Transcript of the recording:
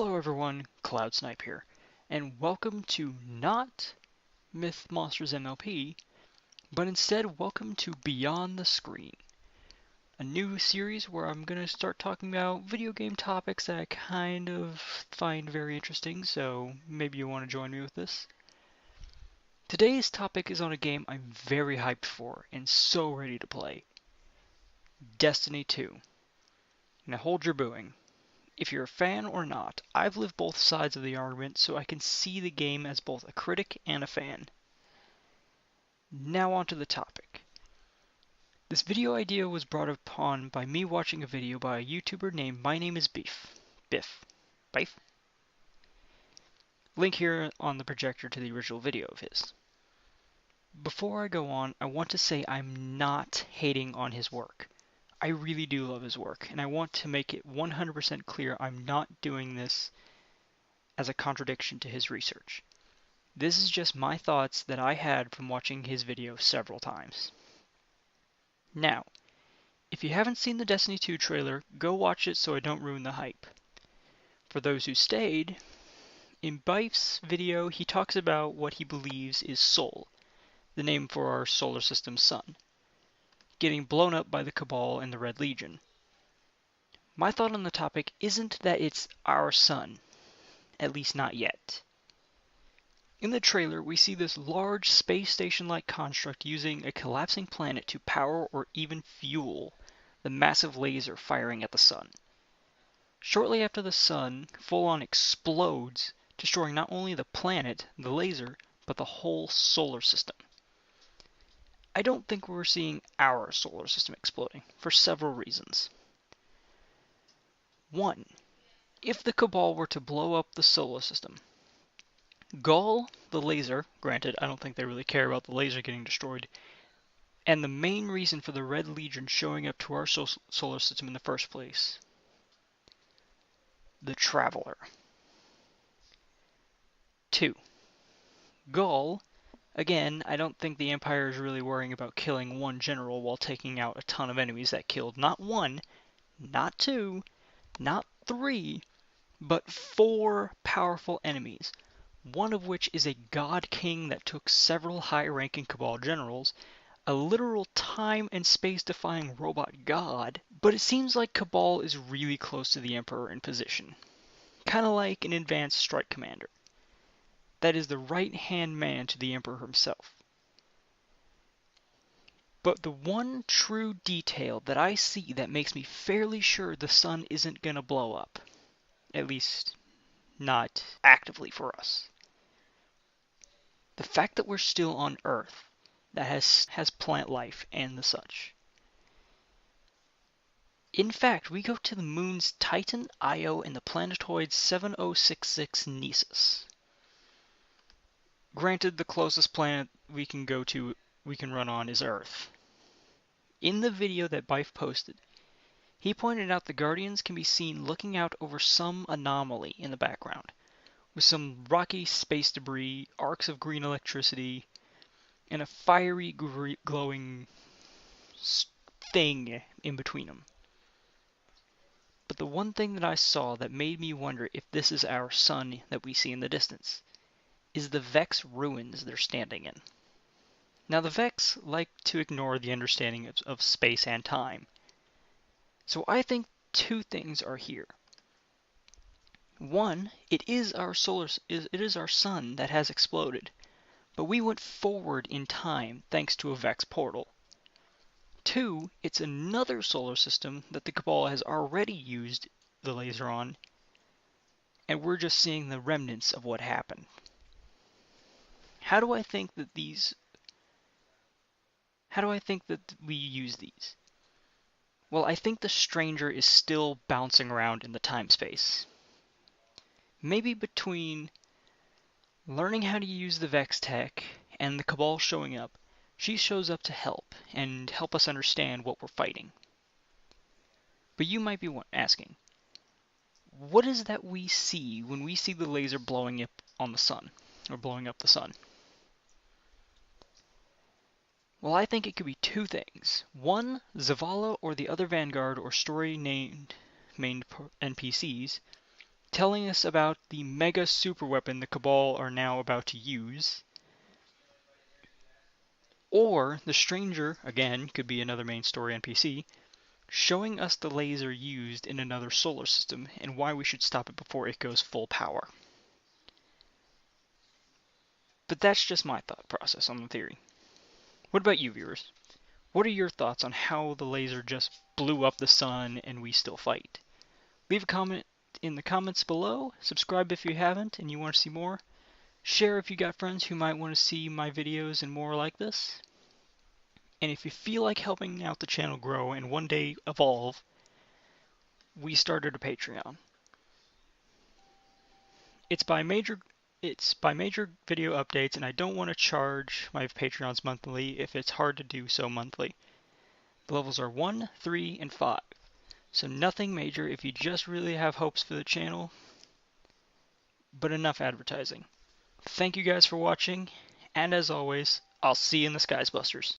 Hello everyone, Cloud Snipe here, and welcome to not Myth Monsters MLP, but instead welcome to Beyond the Screen, a new series where I'm going to start talking about video game topics that I kind of find very interesting, so maybe you want to join me with this. Today's topic is on a game I'm very hyped for and so ready to play, Destiny 2. Now hold your booing. If you're a fan or not, I've lived both sides of the argument, so I can see the game as both a critic and a fan. Now onto the topic. This video idea was brought upon by me watching a video by a YouTuber named My Name is Beef. Biff? Link here on the projector to the original video of his. Before I go on, I want to say I'm not hating on his work. I really do love his work, and I want to make it 100% clear I'm not doing this as a contradiction to his research. This is just my thoughts that I had from watching his video several times. Now, if you haven't seen the Destiny 2 trailer, go watch it so I don't ruin the hype. For those who stayed, in Bife's video he talks about what he believes is Sol, the name for our solar system's sun, getting blown up by the Cabal and the Red Legion. My thought on the topic isn't that it's our sun, at least not yet. In the trailer, we see this large space station-like construct using a collapsing planet to power or even fuel the massive laser firing at the sun. Shortly after the sun full-on explodes, destroying not only the planet, the laser, but the whole solar system. I don't think we're seeing our solar system exploding, for several reasons. 1. If the Cabal were to blow up the solar system, Ghaul, the laser, granted I don't think they really care about the laser getting destroyed, and the main reason for the Red Legion showing up to our solar system in the first place, the Traveler. 2. Ghaul, again, I don't think the Empire is really worrying about killing one general while taking out a ton of enemies that killed not one, not two, not three, but 4 powerful enemies, one of which is a god king that took several high-ranking Cabal generals, a literal time and space-defying robot god, but it seems like Cabal is really close to the Emperor in position. Kinda like an advanced strike commander. That is the right-hand man to the Emperor himself. But the one true detail that I see that makes me fairly sure the sun isn't gonna blow up, at least not actively for us. The fact that we're still on Earth, that has plant life and the such. In fact, we go to the moons Titan, Io, and the planetoid 7066 Nessus. Granted, the closest planet we can run on is Earth. In the video that Bife posted, he pointed out the Guardians can be seen looking out over some anomaly in the background, with some rocky space debris, arcs of green electricity, and a fiery glowing thing in between them. But the one thing that I saw that made me wonder if this is our sun that we see in the distance is the Vex ruins they're standing in. Now the Vex like to ignore the understanding of space and time. So I think 2 things are here. 1, it is our sun that has exploded, but we went forward in time thanks to a Vex portal. 2, it's another solar system that the Cabal has already used the laser on, and we're just seeing the remnants of what happened. How do I think that we use these? Well, I think the Stranger is still bouncing around in the time-space. Maybe between learning how to use the Vex tech and the Cabal showing up, she shows up to help us understand what we're fighting. But you might be asking, what is that we see when we see the laser blowing up on the sun, or blowing up the sun? Well, I think it could be 2 things. 1, Zavala or the other Vanguard or story named main NPCs telling us about the mega super weapon the Cabal are now about to use. Or the Stranger, again, could be another main story NPC, showing us the laser used in another solar system and why we should stop it before it goes full power. But that's just my thought process on the theory. What about you, viewers? What are your thoughts on how the laser just blew up the sun and we still fight? Leave a comment in the comments below, subscribe if you haven't and you want to see more, share if you got friends who might want to see my videos and more like this. And if you feel like helping out the channel grow and one day evolve, we started a Patreon. It's by major video updates, and I don't want to charge my Patreons monthly if it's hard to do so monthly. The levels are 1, 3, and 5. So nothing major if you just really have hopes for the channel, but enough advertising. Thank you guys for watching, and as always, I'll see you in the Skies Busters.